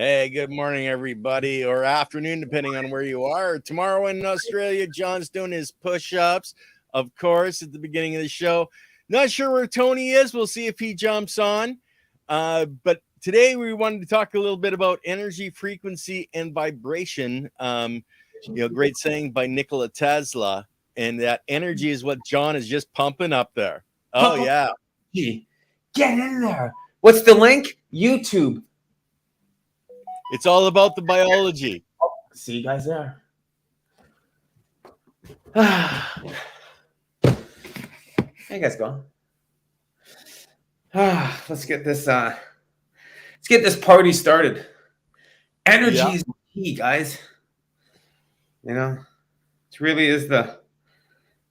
Hey, good morning, everybody, or afternoon, depending on where you are. Tomorrow in Australia, John's doing his push-ups, of course, at the beginning of the show. Not sure where Tony is. We'll see if he jumps on. But today we wanted to talk a little bit about energy, frequency, and vibration. Great saying by Nikola Tesla. And that energy is what John is just pumping up there. Oh, yeah. Get in there. What's the link? YouTube. It's all about the biology. See you guys there. How you guys going? Let's get this party started. Energy is key, guys. You know, it really is the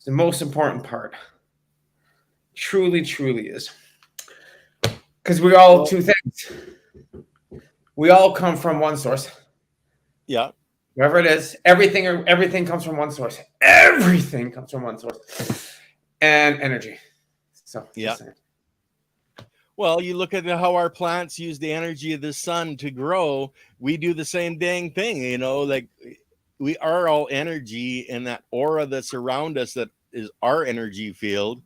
most important part. Truly, truly is. Because we all two things. We all come from one source. Yeah. Whatever it is, everything comes from one source. Everything comes from one source. And energy. So yeah. Well, you look at how our plants use the energy of the sun to grow. We do the same dang thing, like we are all energy, and that aura that's around us that is our energy field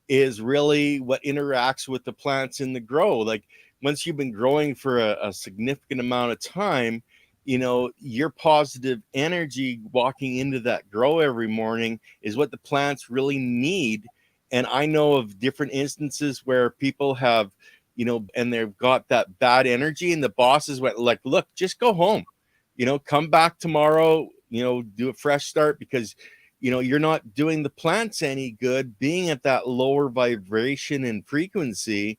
is really what interacts with the plants in the grow. Like once you've been growing for a significant amount of time, your positive energy walking into that grow every morning is what the plants really need. And I know of different instances where people have, and they've got that bad energy, and the bosses went like, look, just go home, come back tomorrow, do a fresh start, because you're not doing the plants any good being at that lower vibration and frequency.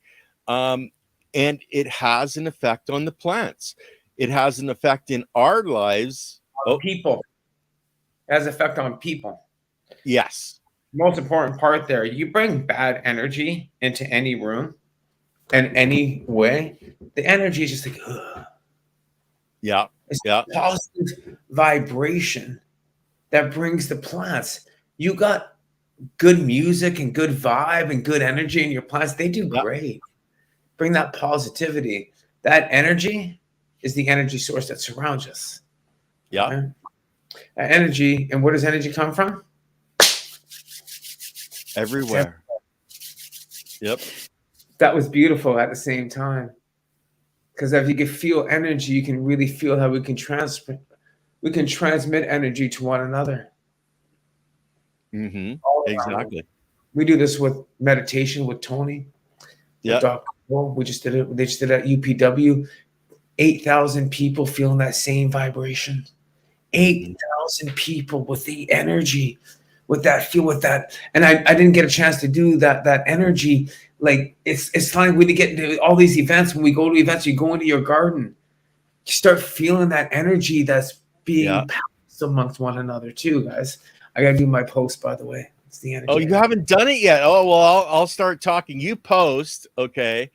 And it has an effect on the plants. It has an effect in our lives. People. It has an effect on people. Yes. Most important part there, you bring bad energy into any room in any way, the energy is just like, ugh. Yeah. It's positive vibration that brings the plants. You got good music and good vibe and good energy in your plants. They do great. Bring that positivity. That energy is the energy source that surrounds us. Yeah. Right? That energy, and where does energy come from? Everywhere. Yep. That was beautiful at the same time. Because if you can feel energy, you can really feel how we can transmit energy to one another. Mm-hmm. Exactly. We do this with meditation with Tony. Yeah. We just did it. They just did it at UPW. 8,000 people feeling that same vibration. 8,000 people with the energy, with that. And I didn't get a chance to do that energy. Like it's time we to get into all these events. When we go to events, you go into your garden, you start feeling that energy that's being passed amongst one another too, guys. I gotta do my post, by the way. It's the energy. Oh, you haven't done it yet. Oh, well, I'll start talking. You post, okay?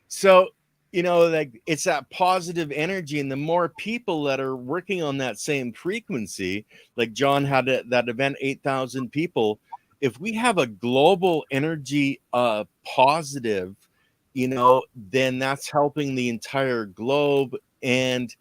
So, like it's that positive energy, and the more people that are working on that same frequency, like John had that event, 8,000 people. If we have a global energy positive, then that's helping the entire globe. And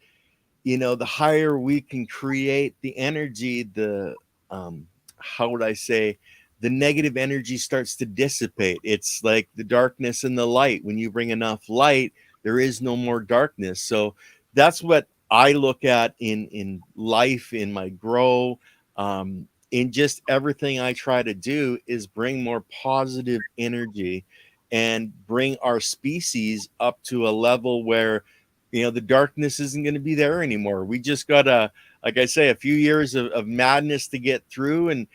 the higher we can create the energy, the how would I say, the negative energy starts to dissipate. It's like the darkness and the light. When you bring enough light, there is no more darkness. So that's what I look at in life, in my grow, in just everything I try to do is bring more positive energy and bring our species up to a level where, the darkness isn't going to be there anymore. We just got like I say, a few years of madness to get through. And,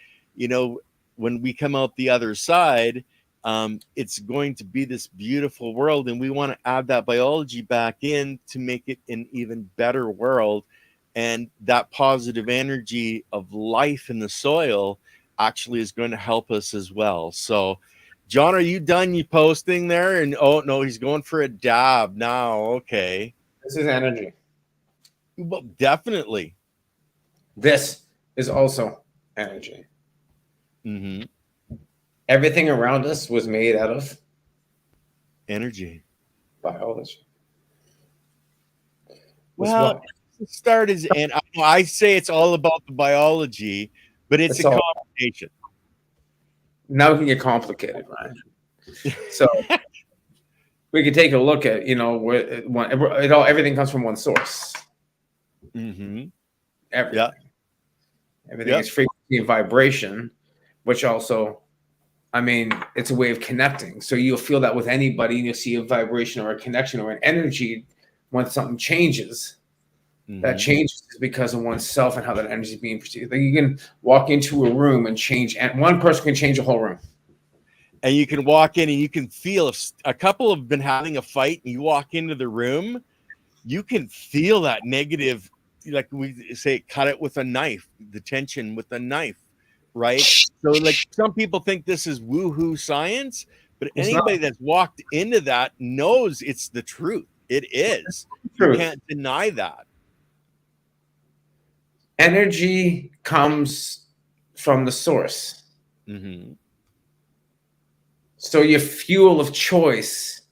when we come out the other side, it's going to be this beautiful world, and we want to add that biology back in to make it an even better world. And that positive energy of life in the soil actually is going to help us as well. So, John, are you done? You posting there? And oh no, he's going for a dab now. Okay, this is energy. Well, definitely. This is also energy. Mm-hmm. Everything around us was made out of energy, biology. Well, what? the start is, and I say it's all about the biology, but it's It's a all combination. now it can get complicated, right? So we could take a look at, you know, where everything comes from one source. Mm-hmm. Everything. Yeah. Everything Yep. is frequency and vibration, which also, I mean, it's a way of connecting. So you'll feel that with anybody, and you'll see a vibration or a connection or an energy when something changes. That Mm-hmm. changes is because of oneself and how that energy is being perceived. Like you can walk into a room and change, and one person can change a whole room. And you can walk in and you can feel if a couple have been having a fight and you walk into the room, you can feel that negative, like we say, cut it with a knife, the tension with a knife, right? So, like, some people think this is woohoo science, but It's not anybody that's walked into that knows it's the truth. It is. You truth. can't deny that. Energy comes from the source. Mm-hmm. So your fuel of choice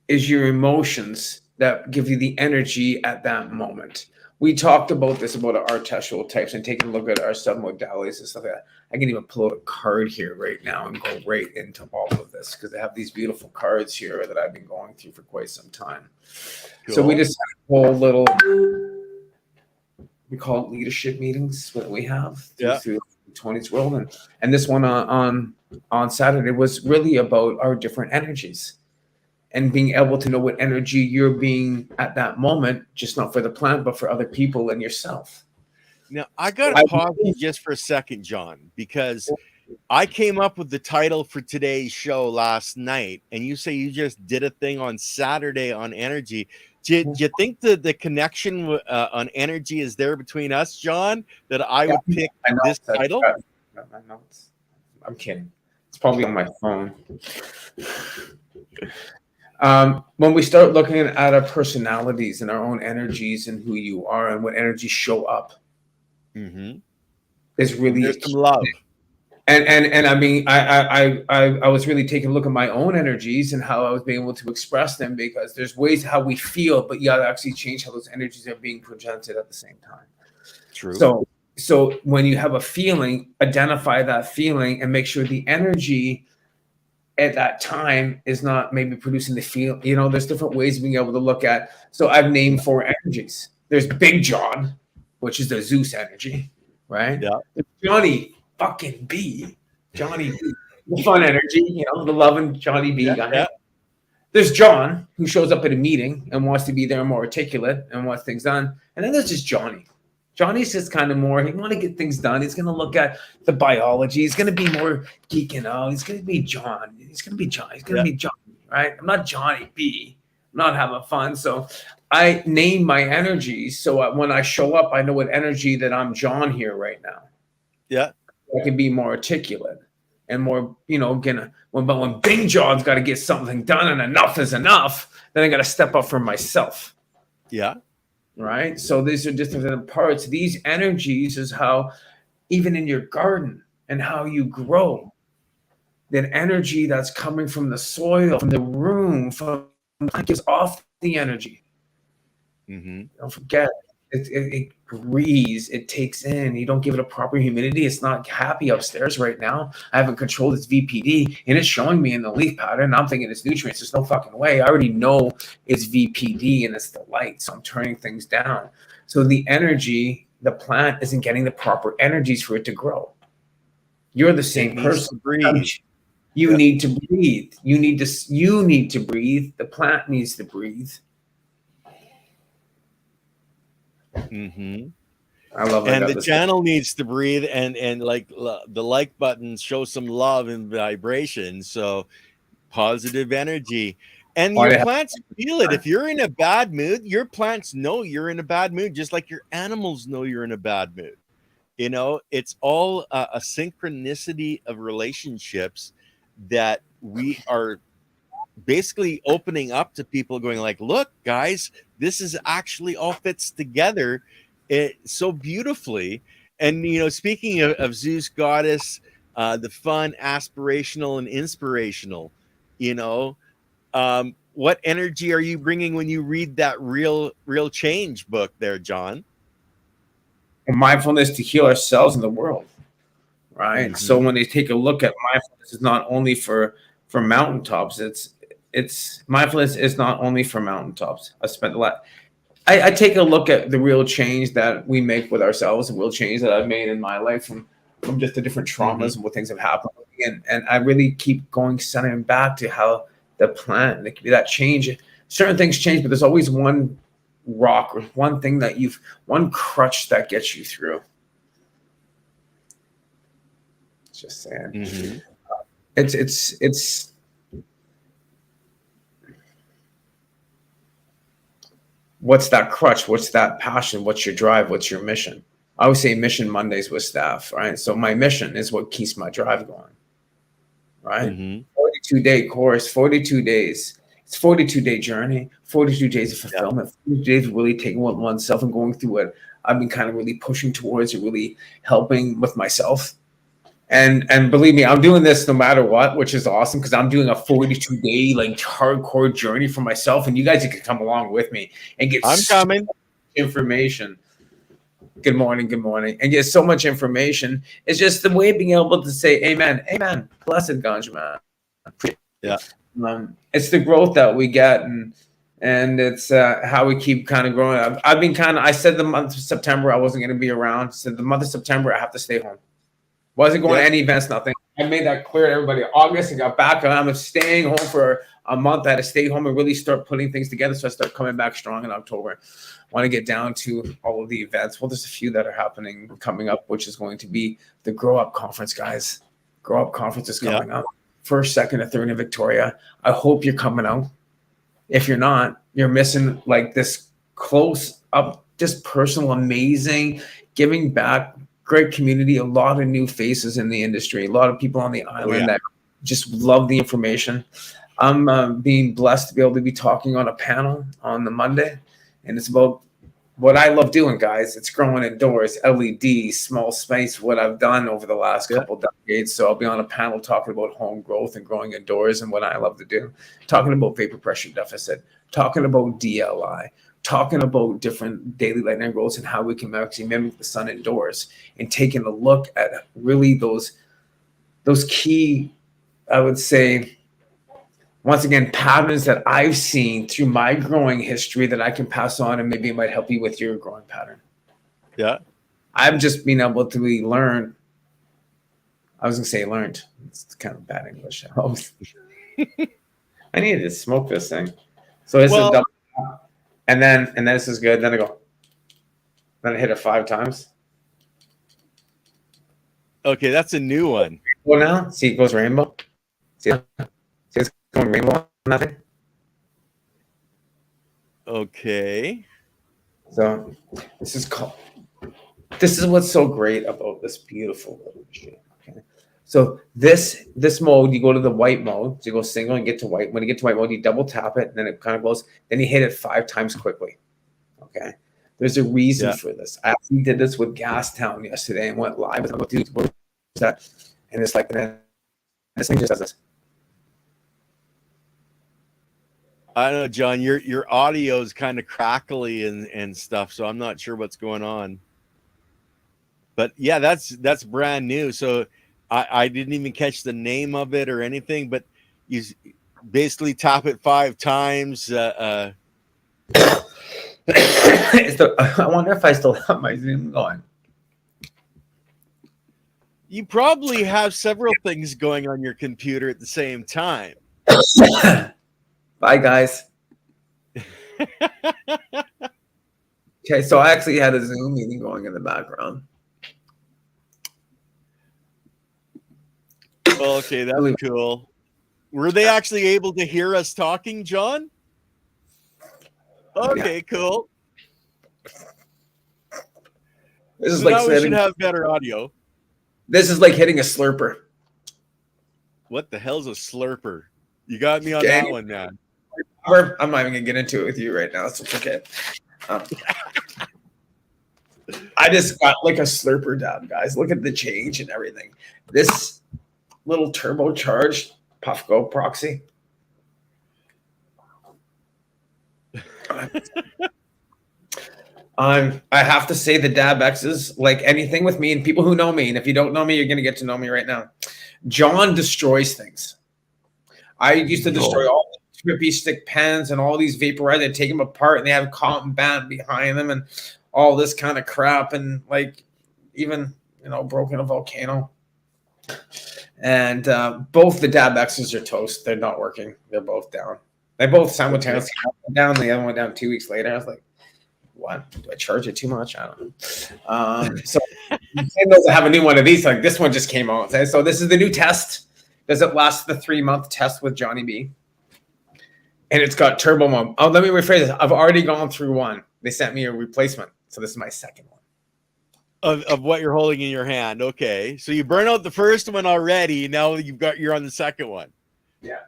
is your emotions that give you the energy at that moment. We talked about this, about our archetypal types, and taking a look at our submodalities and stuff like that. I can even pull out a card here right now and go right into all of this because I have these beautiful cards here that I've been going through for quite some time. Cool. So we just had a whole little, we call it leadership meetings that we have through the 20s world, and this one on Saturday was really about our different energies and being able to know what energy you're being at that moment, just not for the planet, but for other people and yourself. Now, I got to pause you just for a second, John, because I came up with the title for today's show last night, and you say you just did a thing on Saturday on energy. Do you think that the connection on energy is there between us, John, that I would pick this title? My notes. I'm kidding. It's probably on my phone. When we start looking at our personalities and our own energies and who you are and what energies show up, is really there's some love. And I mean, I was really taking a look at my own energies and how I was being able to express them, because there's ways how we feel, but you got to actually change how those energies are being presented at the same time. True. So when you have a feeling, identify that feeling and make sure the energy at that time is not maybe producing the feel. You know, there's different ways of being able to look at. So I've named 4 energies. There's Big John, which is the Zeus energy, right? Yeah. There's Johnny fucking B, Johnny B, the fun energy, you know, the loving Johnny B guy. Yeah. There's John, who shows up at a meeting and wants to be there more articulate and wants things done. And then there's just Johnny. Johnny's just kind of more, he want to get things done. He's going to look at the biology. He's going to be more geeking out. He's going to be John. He's going to be John. He's going to be Johnny, right? I'm not Johnny B. I'm not having fun. So I name my energies. So when I show up, I know what energy that I'm John here right now. Yeah. I can be more articulate and more, you know, but when Big John's got to get something done and enough is enough, then I got to step up for myself. Yeah. Right. So these are different parts. These energies is how, even in your garden and how you grow, that energy that's coming from the soil, from the room, from gives off the energy. Don't forget, it breathes, it takes in. You don't give it a proper humidity. It's not happy upstairs right now. I haven't controlled its VPD, and it's showing me in the leaf pattern. I'm thinking it's nutrients. There's no fucking way. I already know it's VPD and it's the light, so I'm turning things down. So the energy, the plant isn't getting the proper energies for it to grow. You're the same person. You need to breathe. You need to breathe. The plant needs to breathe. I love it. And the channel needs to breathe, and like the like button shows some love and vibration. So positive energy, and your plants feel it. If you're in a bad mood, your plants know you're in a bad mood, just like your animals know you're in a bad mood. You know, it's all a synchronicity of relationships that we are basically opening up to people, going like, look guys, this is actually all fits together so beautifully. And you know, speaking of Zeus goddess, the fun, aspirational, and inspirational, you know, what energy are you bringing when you read that real change book there, John? Mindfulness to heal ourselves and the world, right? So Mm-hmm. when they take a look at mindfulness, is not only for mountaintops. It's mindfulness is not only for mountaintops. I spent a lot. I take a look at the real change that we make with ourselves, and real change that I've made in my life from just the different traumas and what things have happened, and I really keep going centering back to how the plan, it could be that change. Certain things change, but there's always one rock or one thing that one crutch that gets you through. Just saying. Mm-hmm. It's what's that crutch? What's that passion? What's your drive? What's your mission? I always say mission Mondays with staff, right? So my mission is what keeps my drive going, right? Mm-hmm. 42-day course, 42 days. It's 42-day journey, 42 days of fulfillment, 42 days of really taking oneself and going through what I've been kind of really pushing towards and really helping with myself. And believe me, I'm doing this no matter what, which is awesome because I'm doing a 42-day like hardcore journey for myself, and you guys can come along with me and get I'm coming. information. Good morning, and get so much information. It's just the way of being able to say amen, blessed Ganj man. Yeah. It's the growth that we get, and it's how we keep kind of growing. I've been I said the month of September I wasn't going to be around. So the month of September I have to stay home. Wasn't going to any events, nothing. I made that clear to everybody. August, I got back, and I'm staying home for a month. I had to stay home and really start putting things together. So I start coming back strong in October. Want to get down to all of the events. Well, there's a few that are coming up, which is going to be the Grow Up Conference, guys. Grow Up Conference is coming up. 1st, 2nd, and 3rd in Victoria. I hope you're coming out. If you're not, you're missing like this close up, just personal, amazing, giving back, great community, a lot of new faces in the industry, a lot of people on the island that just love the information. I'm being blessed to be able to be talking on a panel on the Monday, and it's about what I love doing, guys. It's growing indoors, LED, small space, what I've done over the last couple decades. So I'll be on a panel talking about home growth and growing indoors and what I love to do, talking about vapor pressure deficit, talking about DLI, talking about different daily light night goals and how we can actually mimic the sun indoors, and taking a look at really those key, I would say, once again, patterns that I've seen through my growing history that I can pass on, and maybe it might help you with your growing pattern. Yeah. I've just been able to really learn. I was going to say learned. It's kind of bad English. I needed to smoke this thing. So this is double. And then this is good. Then I hit it 5 times. Okay, that's a new one. Well, now see, it goes rainbow. See it's going rainbow. Nothing. Okay. So this is what's so great about this beautiful little machine. Okay. So this mode, you go to the white mode. So you go single and get to white. When you get to white mode, you double tap it, and then it kind of goes. Then you hit it 5 times quickly. Okay. There's a reason for this. I actually did this with Gastown yesterday and went live with dude, what is that? And it's like, this thing just does this. I don't know, John, your audio is kind of crackly and stuff, so I'm not sure what's going on. But yeah, that's brand new. So I didn't even catch the name of it or anything, but you basically tap it 5 times. I wonder if I still have my Zoom going. You probably have several things going on your computer at the same time. Bye, guys. Okay, so I actually had a Zoom meeting going in the background. Okay, that's cool. Were they actually able to hear us talking, John? Okay, cool. This is so like now we should have better audio. This is like hitting a slurper. What the hell's a slurper? You got me on that one, man. I'm not even gonna get into it with you right now, so it's okay. I just got like a slurper down, guys. Look at the change and everything. This little turbocharged Puffco proxy. I have to say the Dab X's, like anything with me and people who know me, and if you don't know me, you're going to get to know me right now. John destroys things. I used to destroy all the trippy stick pens and all these vaporizers. They take them apart and they have cotton band behind them and all this kind of crap. And like even, broken a volcano. And both the Dab X's are toast. They're not working. They're both down. They both simultaneously went down. The other one went down 2 weeks later. I was like, what? Do I charge it too much? I don't know. So I have a new one of these. Like this one just came out. So this is the new test. Does it last the 3-month test with Johnny B? And it's got turbo mode. Oh, let me rephrase this. I've already gone through one. They sent me a replacement. So this is my second one. Of what you're holding in your hand. Okay. So you burn out the first one already. Now you're on the second one. Yeah.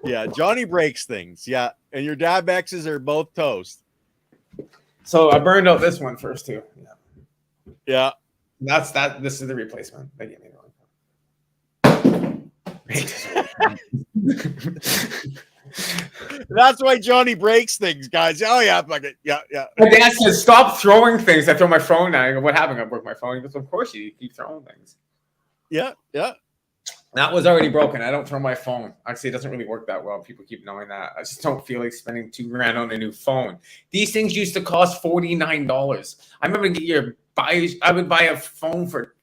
Yeah. Johnny breaks things. Yeah. And your Dab X's are both toast. So I burned out this one first too. Yeah. That's that. This is the replacement. They gave me one. That's why Johnny breaks things, guys. Oh yeah, fuck it. Yeah. My dad says, "Stop throwing things." I throw my phone down. I go, "What happened?" I broke my phone. He goes, "Of course you keep throwing things." Yeah. That was already broken. I don't throw my phone. Actually, it doesn't really work that well. People keep knowing that. I just don't feel like spending $2,000 on a new phone. These things used to cost $49. I remember I would buy a phone for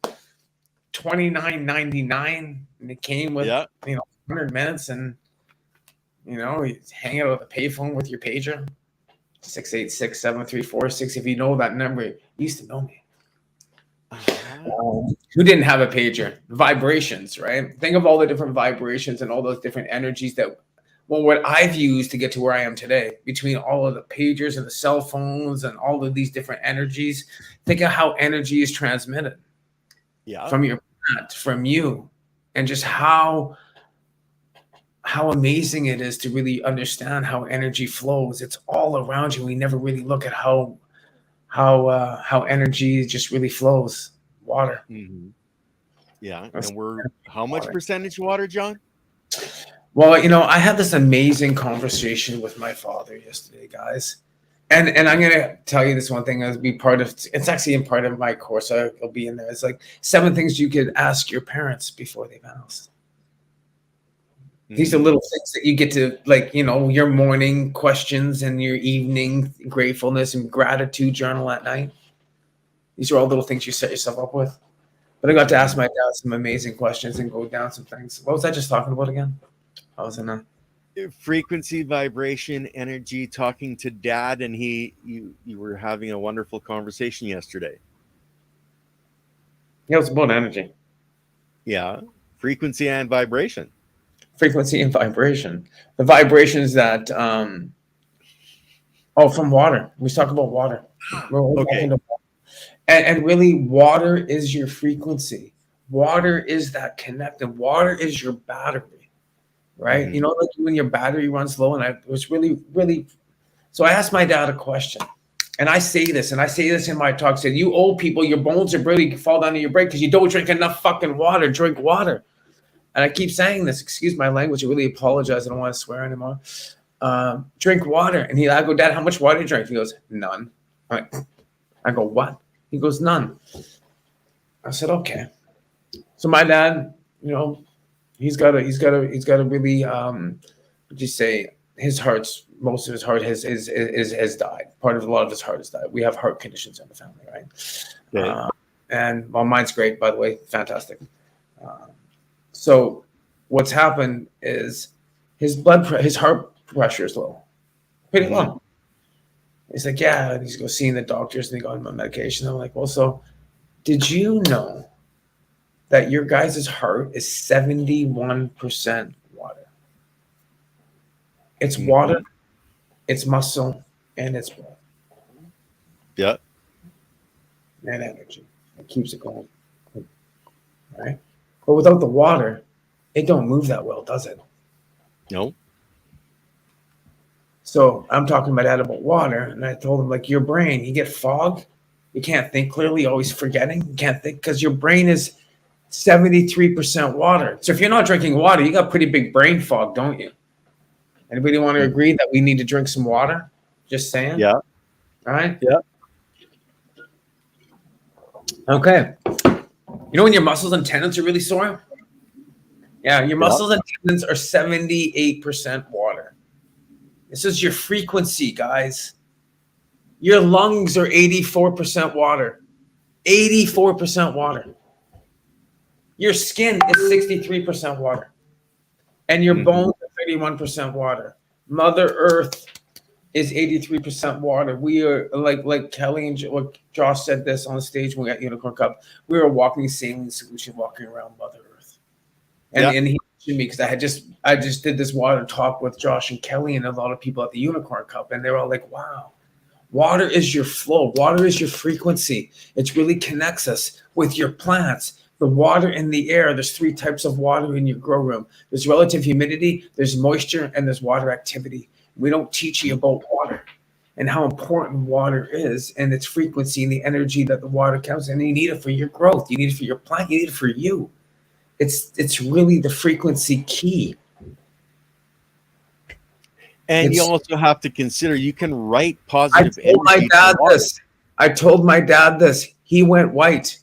$29.99, and it came with 100 minutes, and you hang out at the payphone with your pager. 686-734-6. If you know that number, you used to know me. Who didn't have a pager? Vibrations, right? Think of all the different vibrations and all those different energies what I've used to get to where I am today, between all of the pagers and the cell phones and all of these different energies. Think of how energy is transmitted from your plant, from you, and just how amazing it is to really understand how energy flows. It's all around you. We never really look at how energy just really flows. Water. Mm-hmm. Yeah. And we're how much percentage water, John? Well, I had this amazing conversation with my father yesterday, guys. And I'm going to tell you this one thing as it's actually in part of my course. It'll be in there. It's like 7 things you could ask your parents before they passed. Mm-hmm. These are little things that you get to, your morning questions and your evening gratefulness and gratitude journal at night. These are all little things you set yourself up with. But I got to ask my dad some amazing questions and go down some things. What was I just talking about again? I was in a frequency, vibration, energy, talking to Dad, and you were having a wonderful conversation yesterday. Yeah, it was about energy. Yeah. Frequency and vibration. Frequency and vibration. The vibrations that from water. We talk about water. Okay. And really, water is your frequency. Water is that connected. Water is your battery, right? Mm-hmm. Like when your battery runs low, and it was really, really. So I asked my dad a question, and I say this in my talk. Said, "You old people, your bones are really fall down to your brain because you don't drink enough fucking water. Drink water." And I keep saying this. Excuse my language. I really apologize. I don't want to swear anymore. Drink water. And I go, "Dad, how much water do you drink?" He goes, "None." I go, "What?" He goes, "None." I said, "Okay." So my dad, he's got a really, would you say, most of his heart has died. A lot of his heart has died. We have heart conditions in the family, right? Yeah. And mine's great, by the way, fantastic. So what's happened is his heart pressure is low, pretty low. He's like, yeah, and he's seeing the doctors and they got him on medication. I'm like, well, so did you know that your guys' heart is 71% water? It's water, it's muscle, and it's blood. Yeah. And energy. It keeps it going. Right? But without the water, it don't move that well, does it? No. So I'm talking to my dad about water, and I told him, your brain, you get fog, you can't think clearly, always forgetting, you can't think because your brain is 73% water. So if you're not drinking water, you got pretty big brain fog, don't you? Anybody want to agree that we need to drink some water? Just saying. Yeah. All right. Yeah. Okay. You know when your muscles and tendons are really sore? Yeah, your muscles and tendons are 78% water. This is your frequency, guys. Your lungs are 84% water. 84% water. Your skin is 63% water. And your bones are 31% water. Mother Earth is 83% water. We are like Kelly and what Josh said this on stage when we got Unicorn Cup. We are a walking saline solution walking around Mother Earth. And he mentioned me because I just did this water talk with Josh and Kelly and a lot of people at the Unicorn Cup, and they're all like, wow, water is your flow, water is your frequency. It really connects us with your plants. The water in the air, there's 3 types of water in your grow room. There's relative humidity, there's moisture, and there's water activity. We don't teach you about water and how important water is and its frequency and the energy that the water comes in. And you need it for your growth. You need it for your plant. You need it for you. It's really the frequency key. And you also have to consider you can write positive energy. I told my dad this. He went white.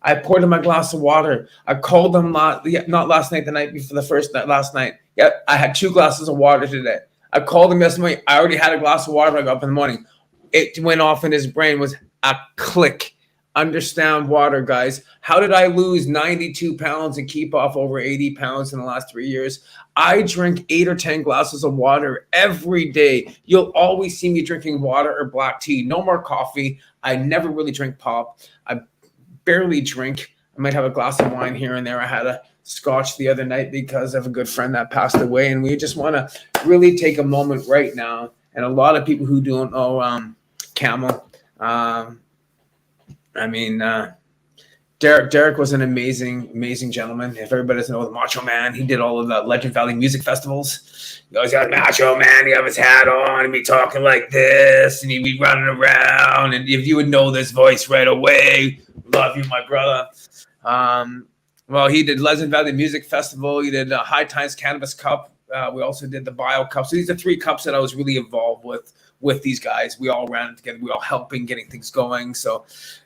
I poured him a glass of water. I called him not last night, the night before, the first night, last night. Yeah, I had 2 glasses of water today. I called him yesterday. I already had a glass of water when I got up in the morning. It went off in his brain was a click. Understand water, guys. How did I lose 92 pounds and keep off over 80 pounds in the last 3 years? I drink 8 or 10 glasses of water every day. You'll always see me drinking water or black tea. No more coffee. I never really drink pop. I barely drink. I might have a glass of wine here and there. I had a scotch the other night because of a good friend that passed away. And we just want to really take a moment right now. And a lot of people who don't know Camel, Derek was an amazing gentleman. If everybody doesn't know the Macho Man, he did all of the Legend Valley music festivals. He always got Macho Man. He'd have his hat on and be talking like this, and he'd be running around. And if you would know this voice right away, love you, my brother. Well, he did Legend Valley Music Festival. He did High Times Cannabis Cup. We also did the Bio Cup. So these are 3 cups that I was really involved with these guys. We all ran it together. We all helping getting things going. So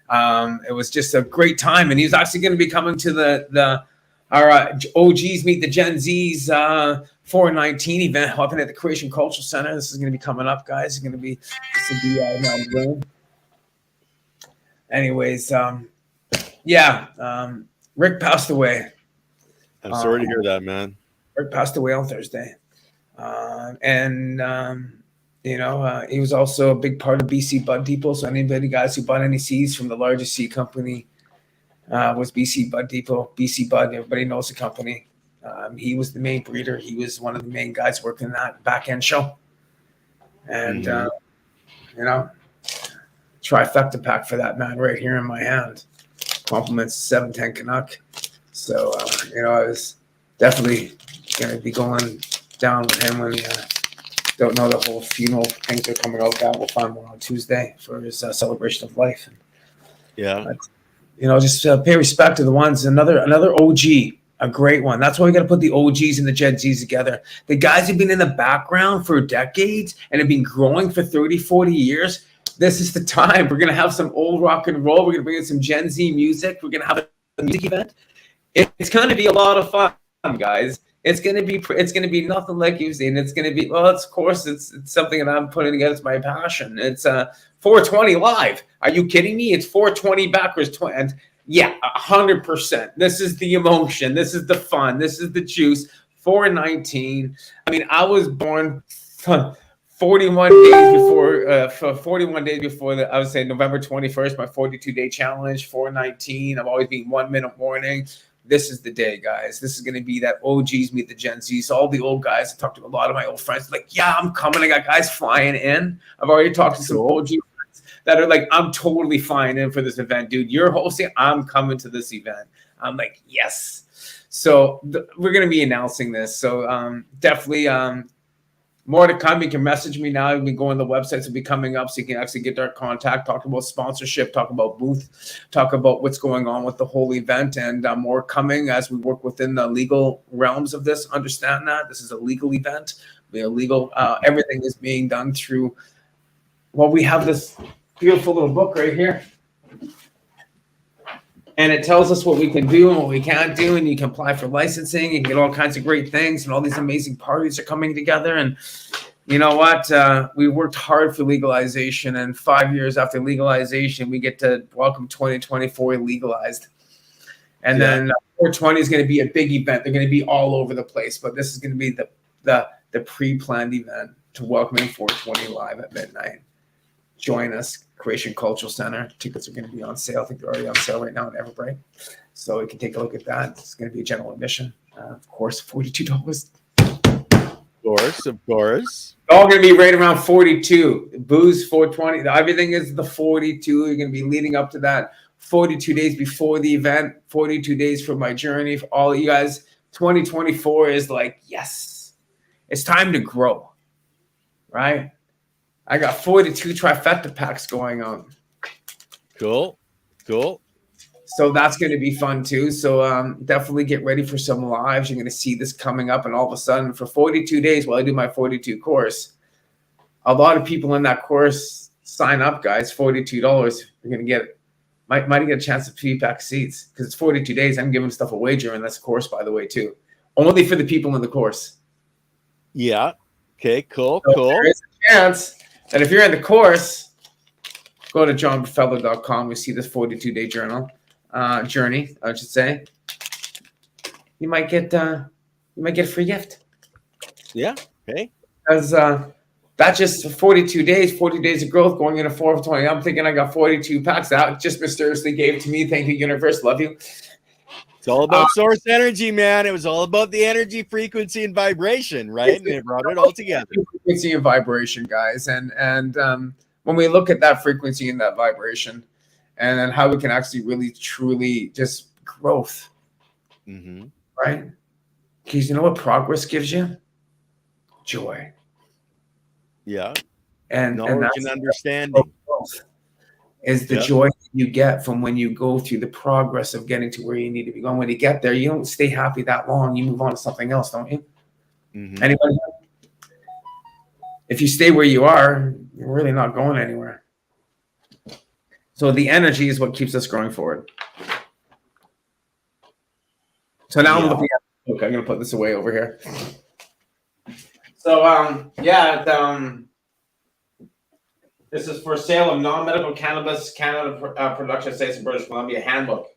it was just a great time. And he's actually going to be coming to our OGs Meet the Gen Zs 419 event up at the Croatian Cultural Center. This is going to be coming up, guys. It's going to be anyways, Rick passed away. I'm sorry to hear that, man. Rick passed away on Thursday. He was also a big part of BC Bud Depot. So anybody guys who bought any seeds from the largest seed company was BC Bud Depot. BC Bud, everybody knows the company. He was the main breeder. He was one of the main guys working that back end show. And trifecta pack for that man right here in my hand. Compliments 710 Canuck. So I was definitely going to be going down with him when don't know the whole funeral things are coming out. That we'll find one on Tuesday for his celebration of life. Just pay respect to the ones. Another OG, a great one. That's why we got to put the OGs and the Gen Zs together. The guys who've been in the background for decades and have been growing for 30, 40 years. This is the time. We're going to have some old rock and roll. We're going to bring in some Gen Z music. We're going to have a music event. It's going to be a lot of fun, guys. It's going to be nothing like you've seen. It's going to be, of course, it's something that I'm putting together. It's my passion. It's 420 live. Are you kidding me? It's 420 backwards. And yeah, 100%. This is the emotion. This is the fun. This is the juice. 419. I mean, I was born 41 days before I would say November 21st, my 42-day challenge, 419. I've always been 1 minute warning. This is the day, guys. This is going to be that OGs meet the Gen Zs. All the old guys. I talked to a lot of my old friends. Like, yeah, I'm coming. I got guys flying in. I've already talked to some OG friends that are like, I'm totally flying in for this event, dude. You're hosting. I'm coming to this event. I'm like, yes. So we're going to be announcing this. So definitely more to come. You can message me now. You can go on the websites will be coming up so you can actually get our contact, talk about sponsorship, talk about booth, talk about what's going on with the whole event, and more coming as we work within the legal realms of this. Understand that this is a legal event. Legal, everything is being done through well, we have this beautiful little book right here. And it tells us what we can do and what we can't do. And you can apply for licensing and get all kinds of great things. And all these amazing parties are coming together. And you know what? We worked hard for legalization. And 5 years after legalization, we get to welcome 2024 legalized. And then 420 is going to be a big event. They're going to be all over the place. But this is going to be the pre-planned event to welcome in 420 live at midnight. Join us, Croatian Cultural Center. Tickets are going to be on sale. I think they're already on sale right now at Everbright. So you can take a look at that. It's going to be a general admission. Of course, $42. Of course. All going to be right around 42. Booze, 420. Everything is the 42. You're going to be leading up to that 42 days before the event, 42 days for my journey. For all of you guys, 2024 is like, yes, it's time to grow, right? I got 42 trifecta packs going on. Cool. So that's going to be fun too. So definitely get ready for some lives. You're going to see this coming up, and all of a sudden for 42 days while I do my 42 course, a lot of people in that course sign up, guys. $42. You're going to get, might get a chance to feedback seats because it's 42 days. I'm giving stuff away during this course, by the way, too. Only for the people in the course. Yeah. Okay, cool. There is a chance that if you're in the course, go to johnberfelo.com. We see this 42-day journey, I should say. You might get a free gift. Yeah. Okay. Because that's just 42 days, 40 days of growth going into 420. I'm thinking I got 42 packs out. Just mysteriously gave to me. Thank you, universe. Love you. It's all about source energy, man. It was all about the energy, frequency, and vibration, right? And it brought it all together. Frequency and vibration, guys. And when we look at that frequency and that vibration, and then how we can actually really, truly just growth, right? Because you know what progress gives you? Joy. Yeah. And knowledge and understanding. Is the joy that you get from when you go through the progress of getting to where you need to be going. When you get there, you don't stay happy that long. You move on to something else, don't you? Anybody? If you stay where you are, you're really not going anywhere. So the energy is what keeps us growing forward. So now I'm looking at, okay, I'm going to put this away over here. So, this is for sale of non-medical cannabis Canada production states in British Columbia handbook.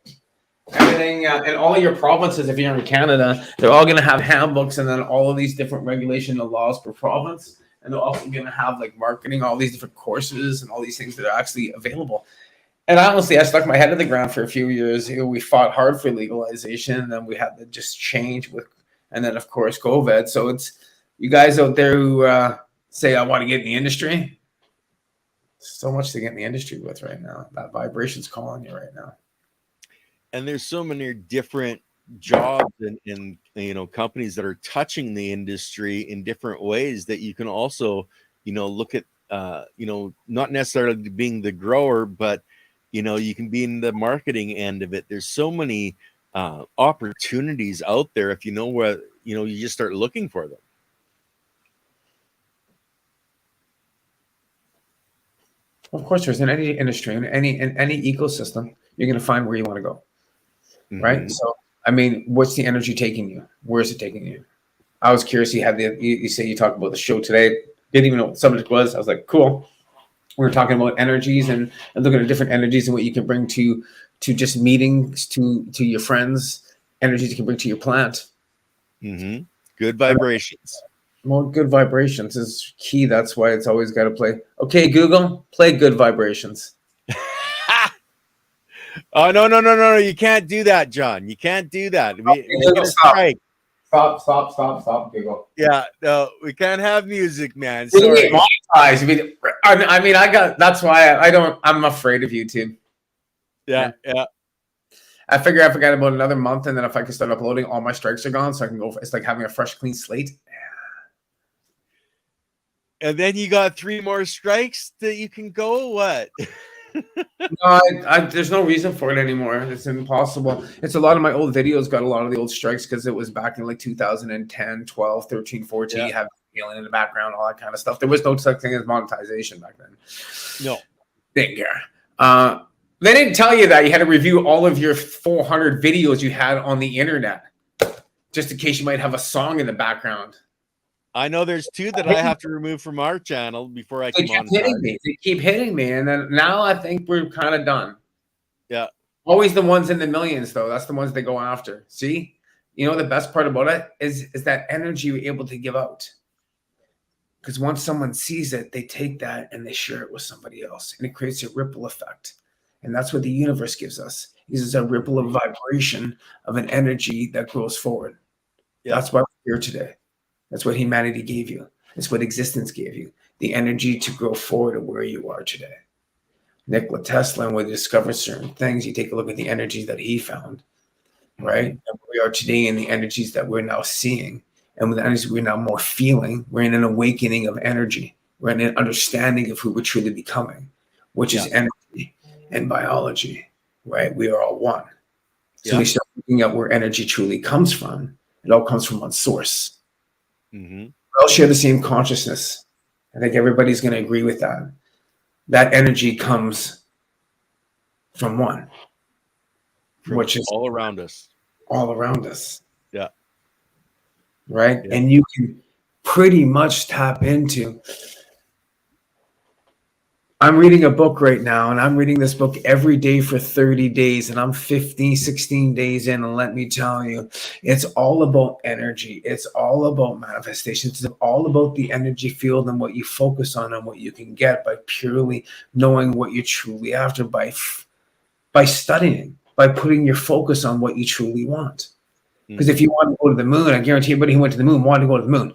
Everything in all your provinces, if you're in Canada, they're all going to have handbooks and then all of these different regulation and laws per province. And they're also going to have like marketing, all these different courses and all these things that are actually available. And honestly, I stuck my head in the ground for a few years. We fought hard for legalization, and then we had to just change and then of course COVID. So it's you guys out there who say I want to get in the industry. So much to get in the industry with right now. That vibration's calling you right now. And there's so many different jobs and companies that are touching the industry in different ways that you can also, look at, not necessarily being the grower, but, you can be in the marketing end of it. There's so many opportunities out there if you know where, you just start looking for them. Of course, there's in any industry, in any ecosystem, you're going to find where you want to go, right? So, I mean, what's the energy taking you? Where is it taking you? I was curious. You say you talked about the show today. Didn't even know what the subject was. I was like, cool. We were talking about energies and looking at different energies and what you can bring to just meetings, to your friends, energies you can bring to your plant. Good vibrations. More good vibrations is key. That's why it's always got to play. Okay, Google, play good vibrations. Oh, no. You can't do that, John. You can't do that. Stop, Google. Yeah, no, we can't have music, man. Sorry. I mean, that's why I'm afraid of YouTube. Yeah. I figure I forgot about another month, and then if I can start uploading, all my strikes are gone, so I can go. It's like having a fresh, clean slate. And then you got 3 more strikes that you can go. What? No, there's no reason for it anymore. It's impossible. It's a lot of my old videos got a lot of the old strikes because it was back in like 2010, 12, 13, 14. You have feeling in the background, all that kind of stuff. There was no such thing as monetization back then. No. Didn't care. They didn't tell you that you had to review all of your 400 videos you had on the internet, just in case you might have a song in the background. I know there's 2 that I have to remove from our channel before I can monetize. They keep hitting me, and then now I think we're kind of done. Yeah. Always the ones in the millions, though. That's the ones they go after. See, you know the best part about it is that energy you're able to give out. Because once someone sees it, they take that and they share it with somebody else, and it creates a ripple effect. And that's what the universe gives us. It is a ripple of vibration of an energy that grows forward. Yeah. That's why we're here today. That's what humanity gave you. That's what existence gave you. The energy to grow forward to where you are today. Nikola Tesla, when he discovered certain things, you take a look at the energy that he found, right? And where we are today and the energies that we're now seeing. And with the energy we're now more feeling, we're in an awakening of energy. We're in an understanding of who we're truly becoming, which is energy and biology, right? We are all one. So we start looking at where energy truly comes from. It all comes from one source. We all share the same consciousness. I think everybody's going to agree with that. That energy comes from one, which is all around us. All around us. Yeah. Right? Yeah. And you can pretty much tap into. I'm reading a book right now, and I'm reading this book every day for 30 days, and I'm 15, 16 days in, and let me tell you, it's all about energy. It's all about manifestations. It's all about the energy field and what you focus on and what you can get by purely knowing what you're truly after, by studying, by putting your focus on what you truly want. Because if you want to go to the moon, I guarantee everybody who went to the moon wanted to go to the moon.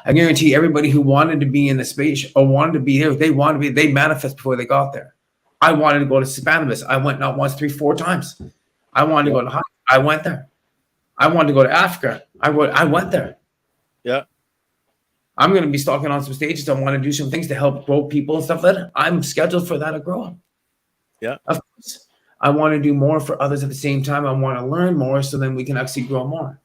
I guarantee everybody who wanted to be in the space or wanted to be here, they manifest before they got there. I wanted to go to Spanibus. I went not once, 3, 4 times. I wanted to go to Hawaii. I went there. I wanted to go to Africa. I went there. Yeah. I'm going to be stalking on some stages. I want to do some things to help grow people and stuff like that. I'm scheduled for that to grow. Yeah. Of course. I want to do more for others at the same time. I want to learn more so then we can actually grow more.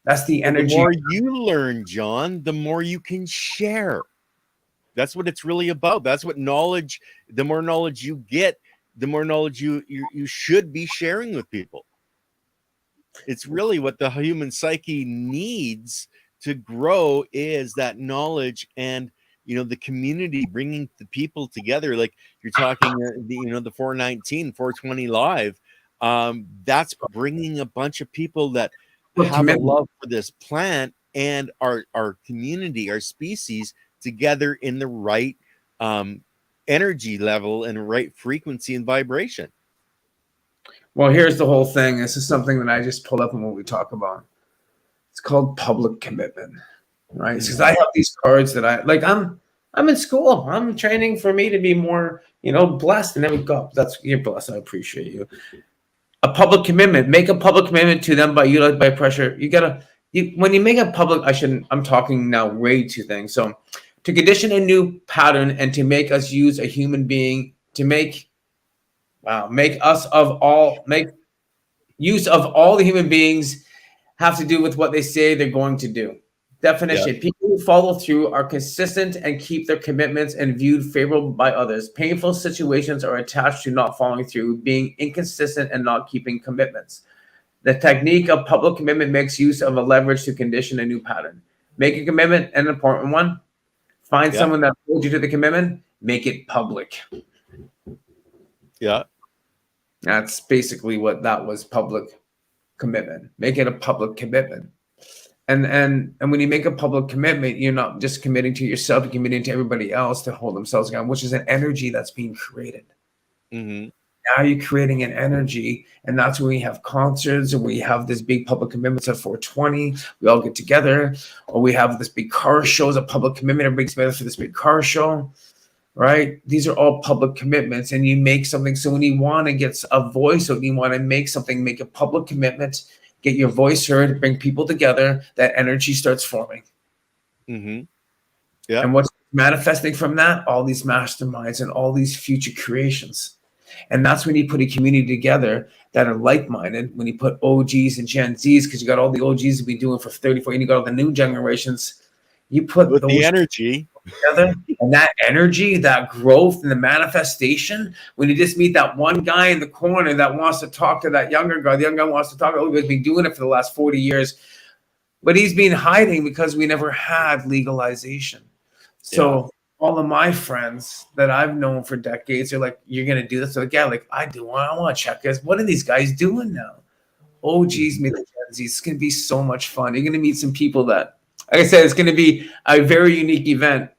That's the energy. The more you learn, John, the more you can share. That's what it's really about. That's what knowledge, the more knowledge you get, the more knowledge you should be sharing with people. It's really what the human psyche needs to grow, is that knowledge and, you know, the community, bringing the people together. Like you're talking, the 419, 420 live. That's bringing a bunch of people that have a love for this plant and our community, our species together in the right energy level and right frequency and vibration. Well, here's the whole thing. This is something that I just pulled up in what we talk about. It's called public commitment, right? Because I have these cards that I like. I'm in school. I'm training for me to be more, blessed. And then we go. You're blessed. I appreciate you. A public commitment. Make a public commitment to them by pressure. When you make a public, I'm talking now way too things. So to condition a new pattern and to make us use a human being to make use of all the human beings have to do with what they say they're going to do. Definition. Yeah. People who follow through are consistent and keep their commitments and viewed favorable by others. Painful situations are attached to not following through, being inconsistent and not keeping commitments. The technique of public commitment makes use of a leverage to condition a new pattern. Make a commitment, an important one. Find someone that holds you to the commitment. Make it public. Yeah. That's basically what that was, public commitment. Make it a public commitment. And when you make a public commitment, you're not just committing to yourself, you're committing to everybody else to hold themselves accountable, which is an energy that's being created. Mm-hmm. Now you're creating an energy, and that's when we have concerts, and we have this big public commitments at 420. We all get together, or we have this big car show as a public commitment. Everybody's together for this big car show, right? These are all public commitments, and you make something. So when you want to get a voice, or you want to make something, make a public commitment. Get your voice heard, bring people together, that energy starts forming. Mm-hmm. Yeah. And what's manifesting from that? All these masterminds and all these future creations. And that's when you put a community together that are like-minded, when you put OGs and Gen Zs, because you got all the OGs who've been doing for 34, and you got all the new generations, You put with the those energy together, and that energy, that growth, and the manifestation. When you just meet that one guy in the corner that wants to talk to that younger guy, the young guy wants to talk. Oh, he's been doing it for the last 40 years, but he's been hiding because we never had legalization. So all of my friends that I've known for decades are like, "You're gonna do this?" So like, yeah, like I do. I want to check this. What are these guys doing now? Oh, geez, me, the Gen Z. It's gonna be so much fun. You're gonna meet some people that, like I said, it's gonna be a very unique event.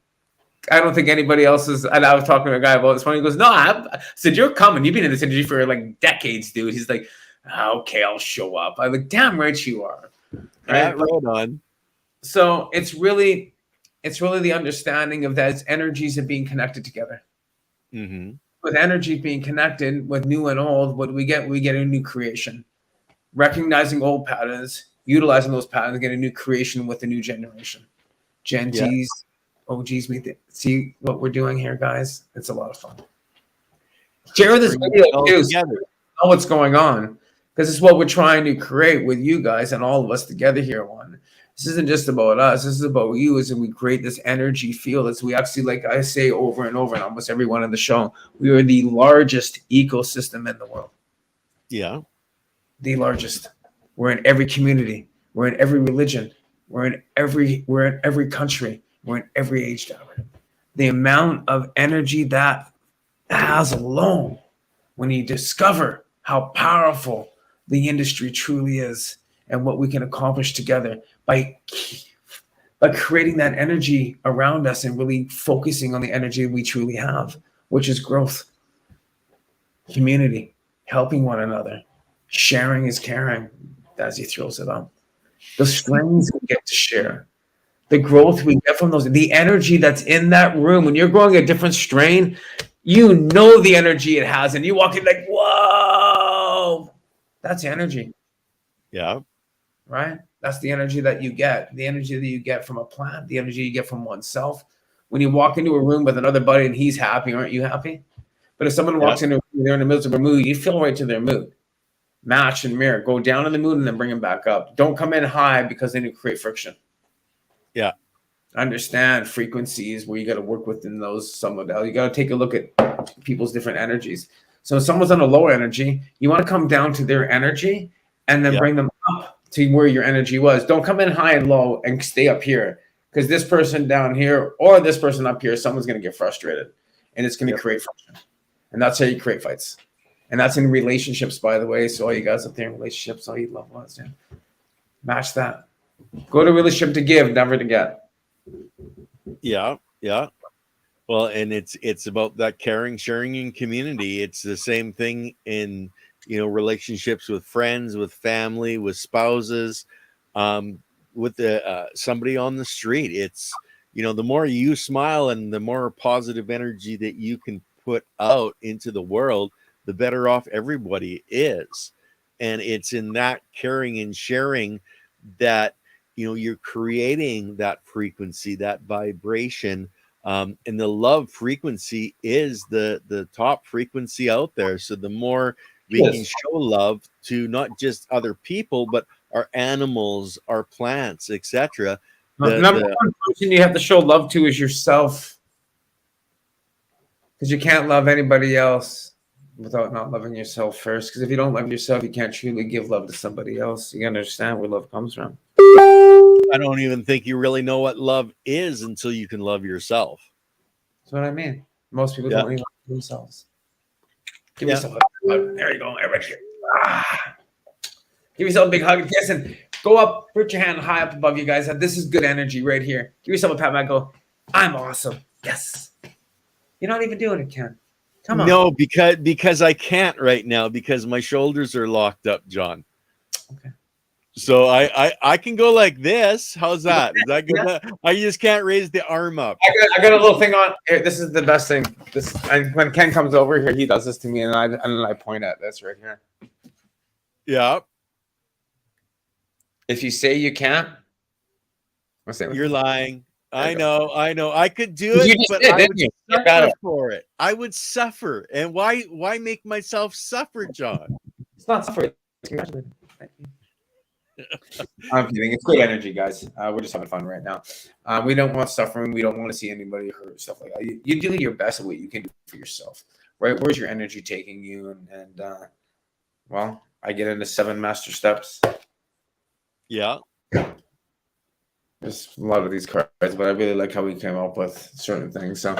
I don't think anybody else is. And I was talking to a guy about this one. He goes, "No, I said you're coming. You've been in this industry for like decades, dude." He's like, "Okay, I'll show up." I'm like, "Damn right you are." Right? right on. So it's really the understanding of that energies of being connected together. Mm-hmm. With energy being connected with new and old, what do we get? We get a new creation. Recognizing old patterns, utilizing those patterns, get a new creation with a new generation. Gen Zs, OGs, see what we're doing here, guys. It's a lot of fun. Share this video too, so you know what's going on, because it's what we're trying to create with you guys and all of us together here. This isn't just about us. This is about you, as we create this energy field. As we actually, like I say over and over, and almost everyone on the show, we are the largest ecosystem in the world. Yeah. The largest. We're in every community. We're in every religion. We're in every country. We're in every age demographic. The amount of energy that has alone, when you discover how powerful the industry truly is and what we can accomplish together by creating that energy around us and really focusing on the energy we truly have, which is growth, community, helping one another. Sharing is caring, as he throws it up. The strains we get to share, the growth we get from those, the energy that's in that room. When you're growing a different strain, you know the energy it has, and you walk in like, whoa, that's energy. Yeah. Right? That's the energy that you get, the energy that you get from a plant, the energy you get from oneself. When you walk into a room with another buddy and he's happy, aren't you happy? But if someone walks into a room, they're in the middle of a mood, you feel right to their mood. Match and mirror, go down in the mood and then bring them back up. Don't come in high because then you create friction. Yeah. Understand frequencies where you got to work within those some modalities. You got to take a look at people's different energies. So if someone's on a lower energy, you want to come down to their energy and then bring them up to where your energy was. Don't come in high and low and stay up here, because this person down here or this person up here, someone's going to get frustrated and it's going to create friction. And that's how you create fights. And that's in relationships, by the way. So all you guys up there in relationships, all you loved ones, match that. Go to relationship to give, never to get. Yeah. Yeah. Well, and it's about that caring, sharing, and community. It's the same thing in, relationships with friends, with family, with spouses, with somebody on the street. It's, the more you smile and the more positive energy that you can put out into the world, the better off everybody is. And it's in that caring and sharing that, you're creating that frequency, that vibration. And the love frequency is the top frequency out there. So the more we can show love to not just other people, but our animals, our plants, etc. Number one person you have to show love to is yourself, because you can't love anybody else without not loving yourself first. Because if you don't love yourself, you can't truly give love to somebody else. You understand where love comes from. I don't even think you really know what love is until you can love yourself. That's what I mean. Most people don't even love themselves. Give yourself a hug. There you go. Everybody here. Give yourself a big hug and kiss, and go up. Put your hand high up above you guys. This is good energy right here. Give yourself a pat back. Go, I'm awesome. Yes. You're not even doing it, Ken. Come on. No, because I can't right now, because my shoulders are locked up, John. Okay. So I can go like this. How's that? Is that good? Yeah. I just can't raise the arm up. I got a little thing on here. This is the best thing. And when Ken comes over here, he does this to me, and I point at this right here. Yeah. If you say you can't, you're lying. I know. I could do it, but I would suffer for it. I would suffer. And why make myself suffer, John? It's not suffering. Congratulations. I'm kidding. It's good energy, guys. We're just having fun right now. We don't want suffering. We don't want to see anybody hurt, stuff like that. You do your best at what you can do for yourself, right? Where's your energy taking you? Well, I get into 7 master steps. Yeah. There's a lot of these cards, but I really like how we came up with certain things. So,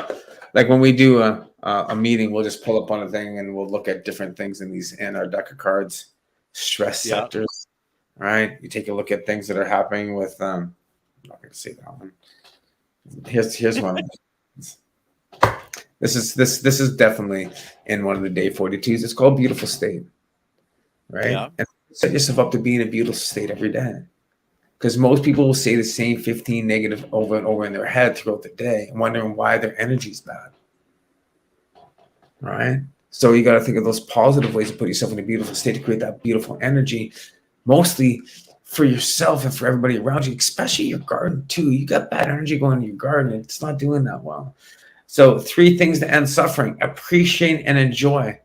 like when we do a meeting, we'll just pull up on a thing and we'll look at different things in our deck of cards, stress sectors. Right? You take a look at things that are happening with. I'm not going to say that one. Here's one. This is definitely in one of the day 42s. It's called Beautiful State. Right? Yeah. And set yourself up to be in a beautiful state every day. Because most people will say the same 15 negative over and over in their head throughout the day, wondering why their energy's bad. Right? So you got to think of those positive ways to put yourself in a beautiful state to create that beautiful energy, mostly for yourself and for everybody around you, especially your garden too. You got bad energy going in your garden. It's not doing that well. So 3 things to end suffering: appreciate and enjoy,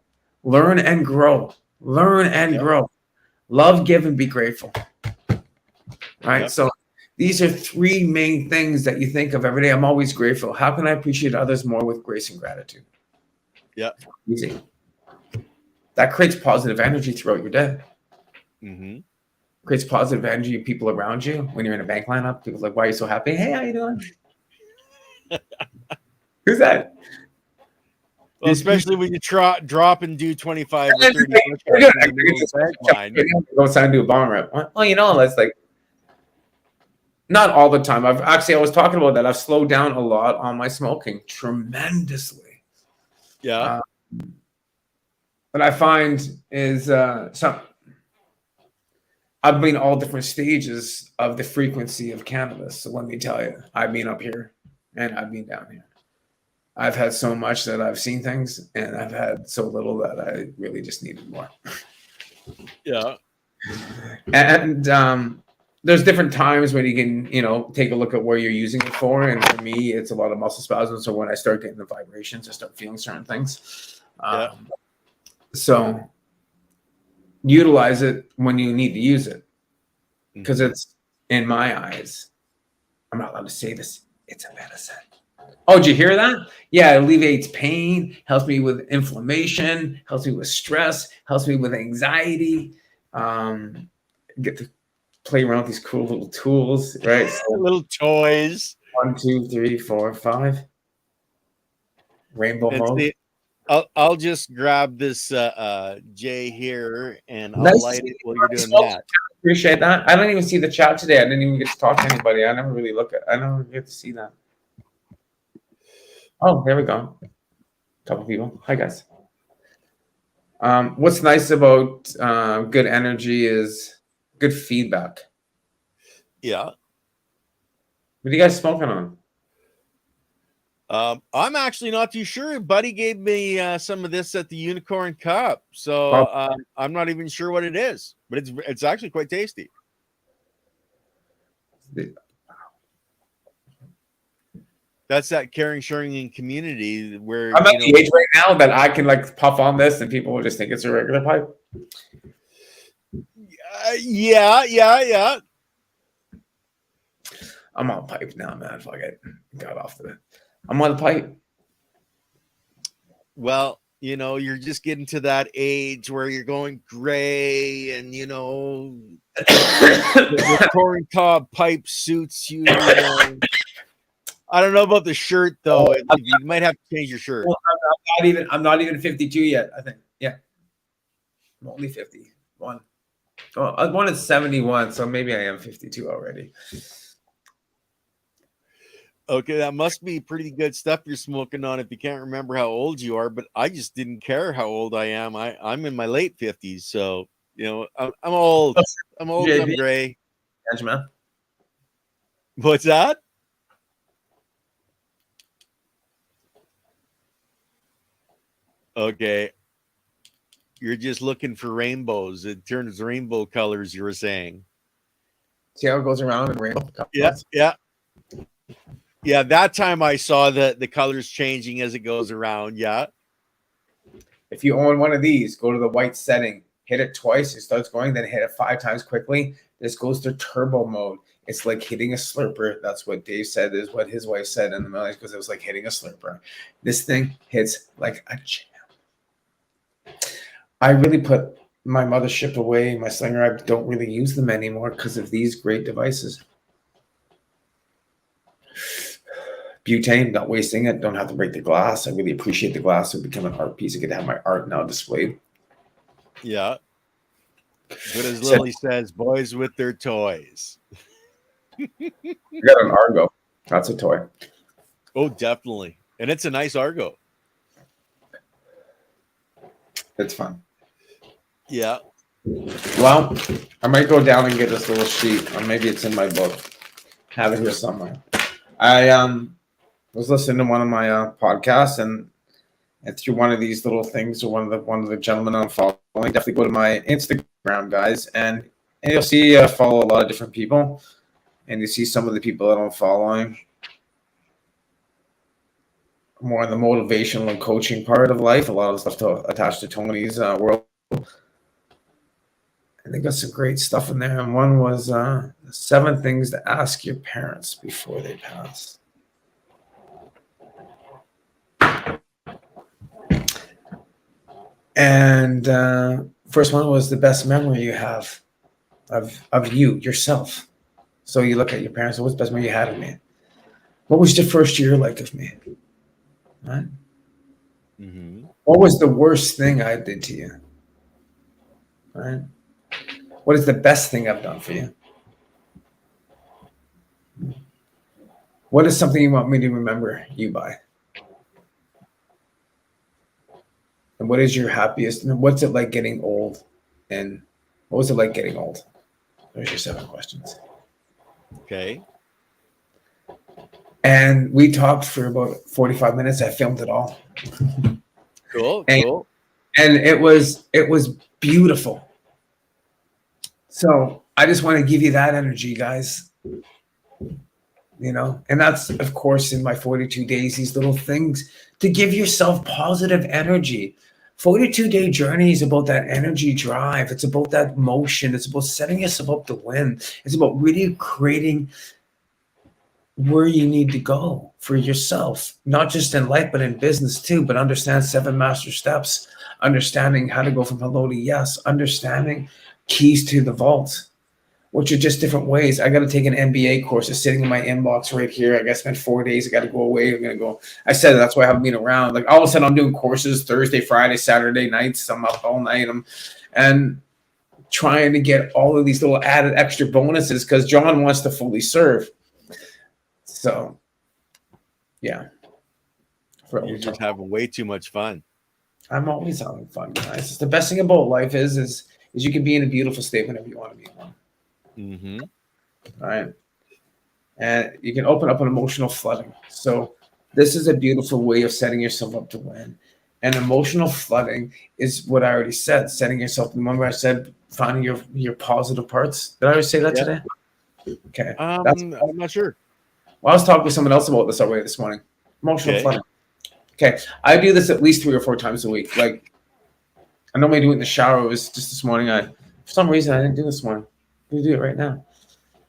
learn and grow, grow, love, give, and be grateful. Right. Yep. So these are 3 main things that you think of every day. I'm always grateful. How can I appreciate others more with grace and gratitude? Yeah. Easy. That creates positive energy throughout your day. Mm-hmm. Creates positive energy of people around you. When you're in a bank lineup, people are like, why are you so happy? Hey, how you doing? Who's that? Well, especially when you drop and do 25 or 30 go outside and do a bomb rep. Well, you know, that's like not all the time. I was talking about that. I've slowed down a lot on my smoking tremendously. Yeah. What I find is I've been all different stages of the frequency of cannabis. So let me tell you, I've been up here and I've been down here. I've had so much that I've seen things, and I've had so little that I really just needed more. Yeah. And there's different times when you can, take a look at where you're using it for. And for me, it's a lot of muscle spasms. So when I start getting the vibrations, I start feeling certain things. So utilize it when you need to use it, because it's, in my eyes, I'm not allowed to say this, it's a medicine. Oh, did you hear that? Yeah, it alleviates pain, helps me with inflammation, helps me with stress, helps me with anxiety. Get to play around with these cool little tools, right? So, little toys. 1, 2, 3, 4, 5. Rainbow mode. See, I'll just grab this J here and I'll light it while you're doing that. Appreciate that. I don't even see the chat today. I didn't even get to talk to anybody. I never get to see that. Oh, there we go. A couple people. Hi, guys. What's nice about good energy is good feedback. Yeah. What are you guys smoking on? I'm actually not too sure. Buddy gave me some of this at the Unicorn Cup, so I'm not even sure what it is, but it's actually quite tasty. That's that caring, sharing, and community where I'm at the age right now that I can puff on this and people will just think it's a regular pipe. Yeah. I'm on pipe now, man. Fuck it. Got off the. I'm on the pipe. Well, you're just getting to that age where you're going gray, and the corn cob pipe suits you. I don't know about the shirt though. You might have to change your shirt. Well, I'm not even 52 yet. I think. Yeah, I'm only 51. Oh, I was born at 71, so maybe I am 52 already. Okay, that must be pretty good stuff you're smoking on if you can't remember how old you are. But I just didn't care how old I am. I'm in my late 50s, so I'm old. I'm old. I'm gray. Yes, man. What's that? Okay. You're just looking for rainbows. It turns rainbow colors, you were saying. See how it goes around in rainbow colors? Yeah. Yeah, that time I saw the colors changing as it goes around. Yeah. If you own one of these, go to the white setting, hit it twice, it starts going, then hit it 5 times quickly. This goes to turbo mode. It's like hitting a slurper. That's what Dave said, is what his wife said in the middle, because it was like hitting a slurper. This thing hits like a champ. I really put my mothership away, my Slinger. I don't really use them anymore because of these great devices. Butane, not wasting it. Don't have to break the glass. I really appreciate the glass. It become an art piece. I get to have my art now displayed. Yeah. But as Lily says, boys with their toys. I got an Argo. That's a toy. Oh, definitely. And it's a nice Argo. It's fun. Yeah. Well, I might go down and get this little sheet, or maybe it's in my book. Have it here somewhere. I was listening to one of my podcasts, and through one of these little things, or one of the gentlemen I'm following, definitely go to my Instagram, guys, and you'll see I follow a lot of different people, and you see some of the people that I'm following more in the motivational and coaching part of life. A lot of stuff attached to Tony's world. And they got some great stuff in there. And one was 7 things to ask your parents before they pass. And first one was the best memory you have of you, yourself. So you look at your parents, what's the best memory you had of me? What was your first year like of me? Right? Mm-hmm. What was the worst thing I did to you? Right? What is the best thing I've done for you? What is something you want me to remember you by? And what is your happiest? And what's it like getting old? And what was it like getting old? There's your 7 questions. Okay. And we talked for about 45 minutes. I filmed it all. Cool. And it was beautiful. So I just want to give you that energy, guys. You know, and that's, of course, in my 42 days, these little things to give yourself positive energy. 42-day journey is about that energy drive. It's about that motion. It's about setting yourself up to win. It's about really creating where you need to go for yourself, not just in life, but in business too. But understand 7 master steps, understanding how to go from hello to yes, understanding keys to the vault, which are just different ways. I got to take an MBA course. It's sitting in my inbox right here. I got to spend 4 days. I got to go away. I'm going to go. I said that's why I haven't been around. Like all of a sudden I'm doing courses Thursday, Friday, Saturday nights. I'm up all night. And trying to get all of these little added extra bonuses because John wants to fully serve. So, yeah. You're just having way too much fun. I'm always having fun, guys. It's the best thing about life is you can be in a beautiful state whenever you want to be in one. Mm-hmm. All right. And you can open up an emotional flooding. So this is a beautiful way of setting yourself up to win. And emotional flooding is what I already said, setting yourself. Remember I said finding your positive parts. Did I already say that today? Okay. I'm not sure. Well, I was talking to someone else about this already this morning. Emotional flooding. Okay. I do this at least 3 or 4 times a week. Like I normally do it in the shower. It was just this morning. For some reason I didn't do this morning. You do it right now.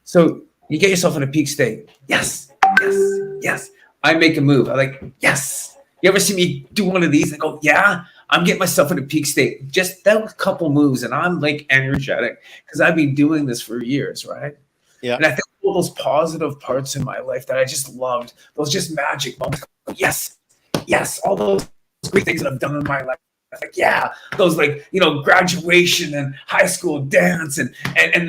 So you get yourself in a peak state. Yes, yes, yes. I make a move. I like, yes. You ever see me do one of these and go, yeah, I'm getting myself in a peak state. Just that couple moves and I'm like energetic because I've been doing this for years, right? Yeah. And I think all those positive parts in my life that I just loved, those just magic moments. Yes, yes, all those great things that I've done in my life. Like, yeah, those like, you know, graduation and high school dance and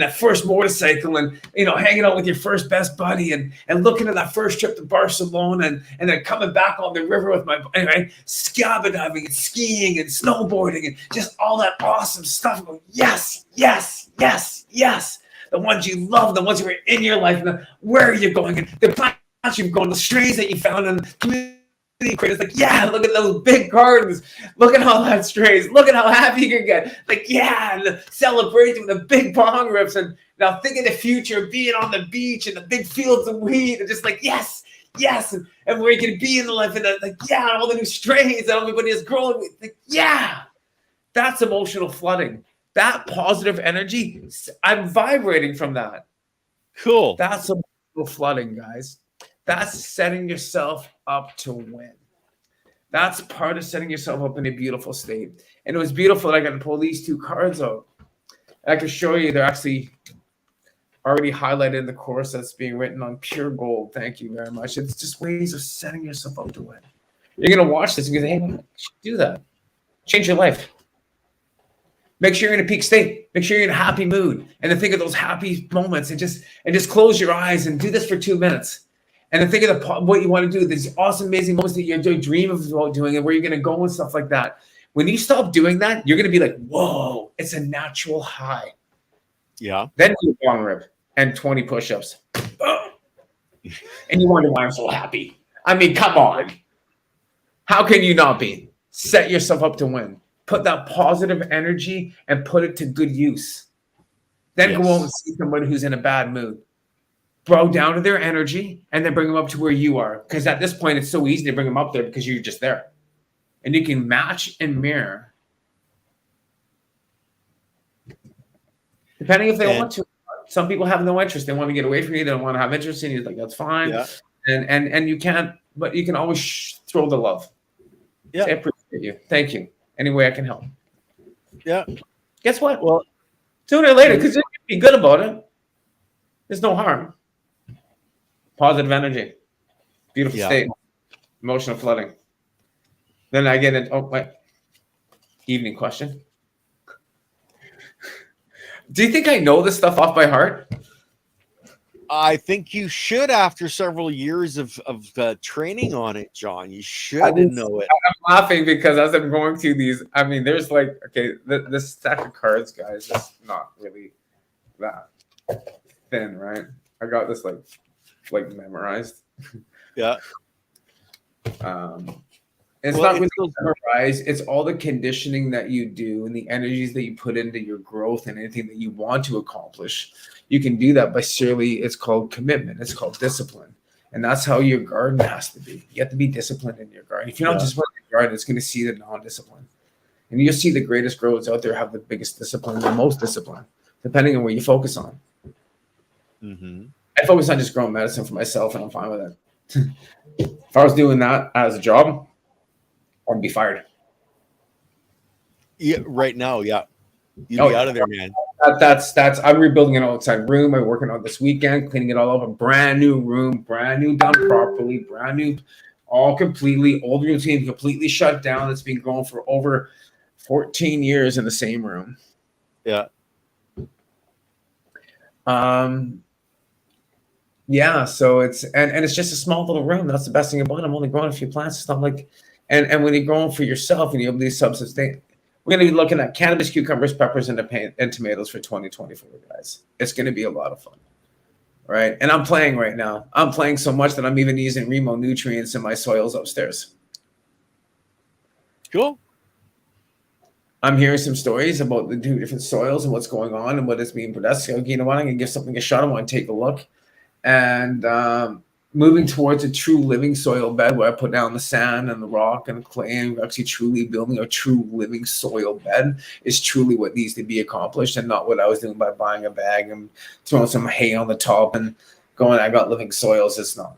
the first motorcycle and, you know, hanging out with your first best buddy and looking at that first trip to Barcelona and then coming back on the river with my, anyway, scuba diving and skiing and snowboarding and just all that awesome stuff. Going, yes, yes, yes, yes. The ones you love, the ones who are in your life, and where are you going? And the plants you've gone, the strays that you found in the community. It's like, yeah, look at those big gardens. Look at all that strays. Look at how happy you can get. Like, yeah, and the celebration with the big bong rips. And now think of the future, being on the beach and the big fields of weed. And just like, yes, yes. And where you can be in the life. And like, yeah, all the new strays that everybody is growing with. Like, yeah, that's emotional flooding. That positive energy, I'm vibrating from that. Cool. That's a flooding, guys. That's setting yourself up to win. That's part of setting yourself up in a beautiful state. And it was beautiful that I got to pull these two cards out. I can show you they're actually already highlighted in the course that's being written on pure gold. Thank you very much. It's just ways of setting yourself up to win. You're going to watch this and go, hey, man, do that. Change your life. Make sure you're in a peak state. Make sure you're in a happy mood. And then think of those happy moments and just close your eyes and do this for 2 minutes. And then think of what you want to do, these awesome, amazing moments that you dream about doing and where you're going to go and stuff like that. When you stop doing that, you're going to be like, whoa, it's a natural high. Yeah. Then do a long rip and 20 push-ups. And you wonder why I'm so happy. I mean, come on. How can you not be? Set yourself up to win. Put that positive energy and put it to good use. Then go out and see somebody who's in a bad mood. Bow down to their energy and then bring them up to where you are. Because at this point, it's so easy to bring them up there because you're just there. And you can match and mirror. Depending if they want to. Some people have no interest. They want to get away from you. They don't want to have interest in you. Like, that's fine. Yeah. And you can't, but you can always throw the love. Yeah. I appreciate you. Thank you. Any way I can help. Yeah. Guess what? Well, sooner or later, because you can be good about it. There's no harm. Positive energy. Beautiful state. Emotional flooding. Then I get into, evening question. Do you think I know this stuff off by heart? I think you should, after several years of training on it, John. You should know it. I'm laughing because as I'm going through these, I mean, there's this stack of cards, guys, is not really that thin, right? I got this like memorized. Yeah. It's not really memorized. It's all the conditioning that you do and the energies that you put into your growth and anything that you want to accomplish. You can do that by it's called commitment. It's called discipline. And that's how your garden has to be. You have to be disciplined in your garden. If you're not disciplined in your garden, it's going to see the non-discipline. And you'll see the greatest growers out there have the biggest discipline, the most discipline, depending on where you focus on. Mm-hmm. I focus on just growing medicine for myself, and I'm fine with it. If I was doing that as a job, I'd be fired. Yeah, right now, yeah. You'd be out of there, man. That's I'm rebuilding an outside room. I'm working on this weekend, cleaning it all up. A brand new room, brand new, done properly, brand new, all completely old routine, completely shut down. It's been going for over 14 years in the same room. Yeah. Yeah, so it's and it's just a small little room. That's the best thing about it. I'm only growing a few plants and stuff like, and when you're growing for yourself and you have these substance things, we're going to be looking at cannabis, cucumbers, peppers, and tomatoes for 2024, guys. It's going to be a lot of fun, right? And I'm playing right now. I'm playing so much that I'm even using Remo nutrients in my soils upstairs. Cool. I'm hearing some stories about the two different soils and what's going on and what is being produced. So, you know what? I'm going to give something a shot. I want to take a look. And moving towards a true living soil bed where I put down the sand and the rock and the clay and actually truly building a true living soil bed is truly what needs to be accomplished, and not what I was doing by buying a bag and throwing some hay on the top and going, I got living soils. It's not.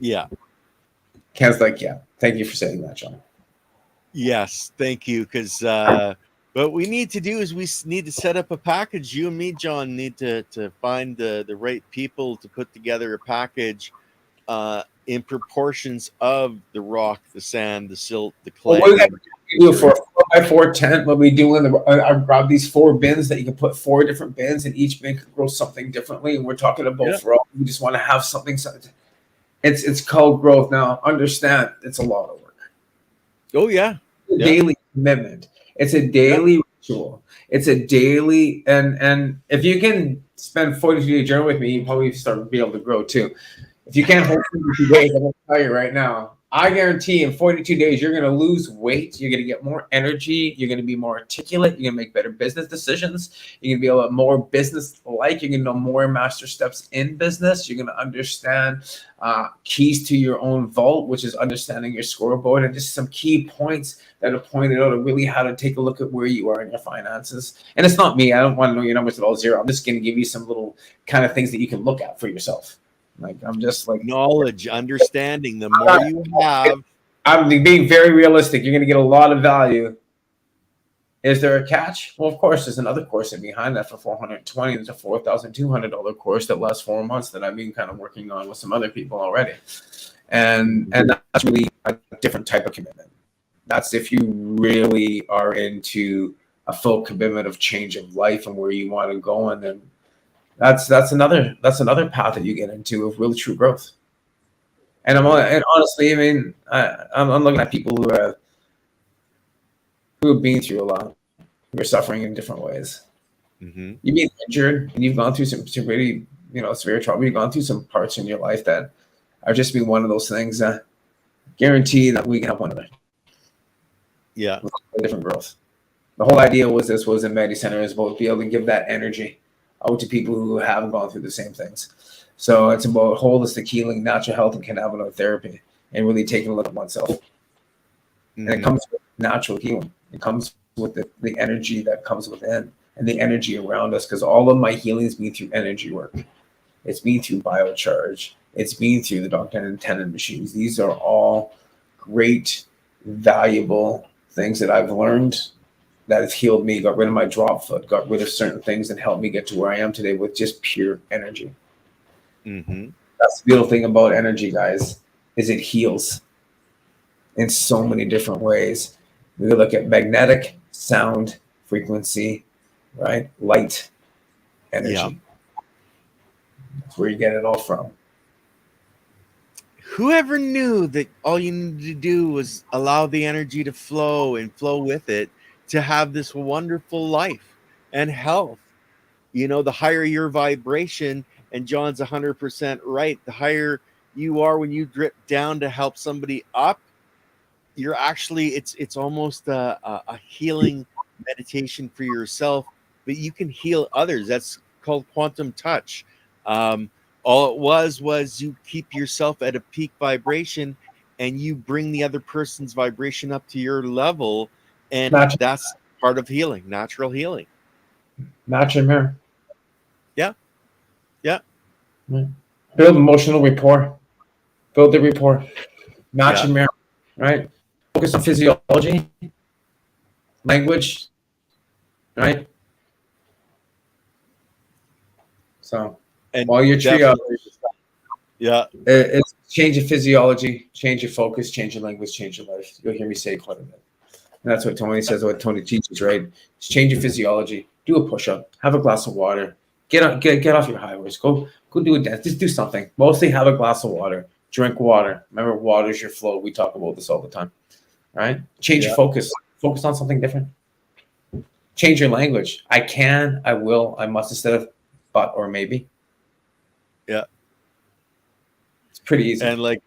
Yeah. Ken's like, yeah. Thank you for saying that, John. Yes, thank you. Because what we need to do is we need to set up a package. You and me, John, need to find the right people to put together a package in proportions of the rock, the sand, the silt, the clay. Well, what we do for a 4x4 tent, what we do I grab these 4 bins that you can put 4 different bins, and each bin can grow something differently. And we're talking about for all. We just want to have something. It's called growth. Now, understand, it's a lot of work. Oh yeah, daily commitment. It's a daily ritual. It's a daily, and if you can spend 40-day journey with me, you probably be able to grow too. If you can't hold 42 days, I'm going to tell you right now, I guarantee in 42 days, you're going to lose weight. You're going to get more energy. You're going to be more articulate. You're going to make better business decisions. You're going to be a lot more business-like. You're going to know more master steps in business. You're going to understand keys to your own vault, which is understanding your scoreboard, and just some key points that are pointed out of really how to take a look at where you are in your finances. And it's not me. I don't want to know your numbers at all, zero. I'm just going to give you some little kind of things that you can look at for yourself. Like, I'm just like knowledge, understanding. The more you have, I'm being very realistic. You're going to get a lot of value. Is there a catch? Well, of course, there's another course in behind that for $420. There's a $4,200 course that lasts 4 months that I've been kind of working on with some other people already, and that's really a different type of commitment. That's if you really are into a full commitment of change of life and where you want to go, and then that's another path that you get into of really true growth. And honestly, I mean, I'm looking at people who have been through a lot, who are suffering in different ways. Mm-hmm. You've been injured, and you've gone through some really, severe trauma. You've gone through some parts in your life that are just being one of those things that guarantee that we can help one another. Yeah, with different growth. The whole idea was in Medi Center is about be able to give that energy out to people who haven't gone through the same things. So it's about holistic healing, natural health, and cannabinoid therapy, and really taking a look at oneself. Mm-hmm. And it comes with natural healing. It comes with the energy that comes within and the energy around us, because all of my healing has been through energy work. It's been through biocharge. It's been through the Dr. and Tendon machines. These are all great, valuable things that I've learned that has healed me, got rid of my drop foot, got rid of certain things, and helped me get to where I am today with just pure energy. Mm-hmm. That's the beautiful thing about energy, guys, is it heals in so many different ways. We look at magnetic, sound, frequency, right? Light, energy. Yeah. That's where you get it all from. Whoever knew that all you needed to do was allow the energy to flow and flow with it to have this wonderful life and health. The higher your vibration, and John's 100% right, the higher you are when you drip down to help somebody up, you're actually, it's almost a healing meditation for yourself, but you can heal others. That's called quantum touch. All it was you keep yourself at a peak vibration, and you bring the other person's vibration up to your level, and that's part of healing, natural healing. Natural mirror. Yeah. Build emotional rapport. Build the rapport. Natural mirror, right? Focus on physiology, language, right? So and while you're triage, it's change your physiology, change your focus, change your language, change your life. You'll hear me say quite a bit. And that's what Tony says, what Tony teaches, right? Just change your physiology, do a push-up, have a glass of water, get off your high horse, go do a dance, just do something. Mostly have a glass of water, drink water. Remember, water is your flow. We talk about this all the time, right? Change your focus on something different. Change your language. I can, I will, I must, instead of but or maybe. Yeah. It's pretty easy. And like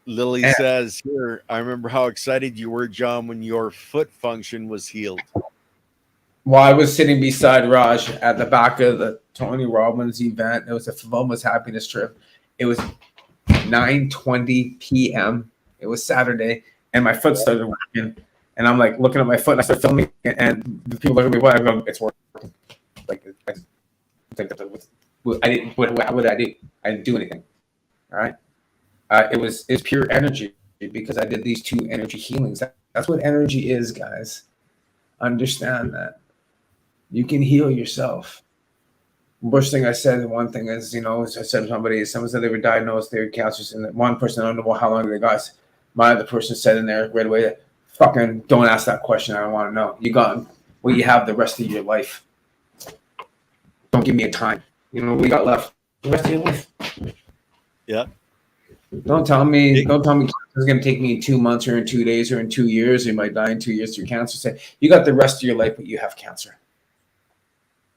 Lily says here, I remember how excited you were, John, when your foot function was healed. Well, I was sitting beside Raj at the back of the Tony Robbins event. It was a Favoma's happiness trip. It was 9:20 p.m. It was Saturday, and my foot started working. And I'm like looking at my foot, and I start filming it, and the people look at me, what? I go, it's working. Like, I didn't. What did I do? I didn't do anything. All right. It's pure energy, because I did these 2 energy healings. That's what energy is, guys. Understand that. You can heal yourself. Worst thing I said, one thing is, I said to someone said they were diagnosed, they had cancer, and one person, I don't know how long they got. My other person said in there right away, fucking don't ask that question. I don't want to know. You got what you have the rest of your life. Don't give me a time. We got left the rest of your life. Yeah. Don't tell me it's going to take me in 2 months or in 2 days or in 2 years. You might die in 2 years through cancer. Say you got the rest of your life, but you have cancer.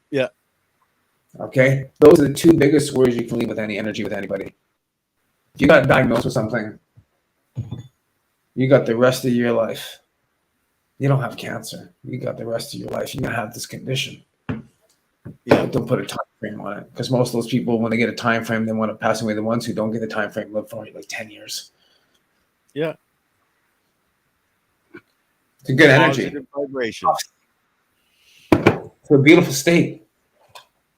Yeah. Okay. Those are the 2 biggest words you can leave with any energy with anybody. If you got diagnosed with something, You got the rest of your life. You don't have cancer. You got the rest of your life. You're gonna have this condition. Yeah. But don't put a time frame on it, because most of those people, when they get a time frame, they want to pass away. The ones who don't get the time frame live for like 10 years. Yeah. It's a good energy. Positive vibrations. It's a beautiful state.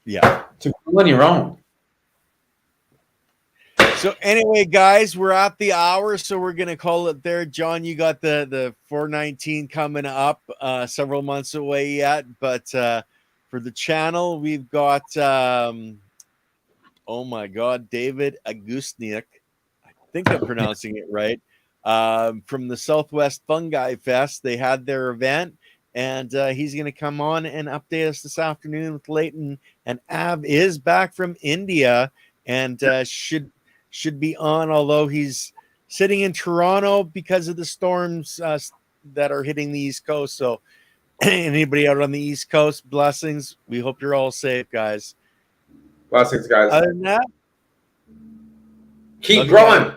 Yeah. To go on your own. So anyway, guys, we're at the hour, so we're gonna call it there. John, you got the 419 coming up, several months away yet, but for the channel, we've got oh my God, David Agustniak. I think I'm pronouncing it right. From the Southwest Fungi Fest, they had their event, and he's going to come on and update us this afternoon with Leighton. And Av is back from India and should be on, although he's sitting in Toronto because of the storms that are hitting the East Coast. So anybody out on the East Coast, blessings. We hope you're all safe, guys. Blessings, guys. Other than that, Keep growing.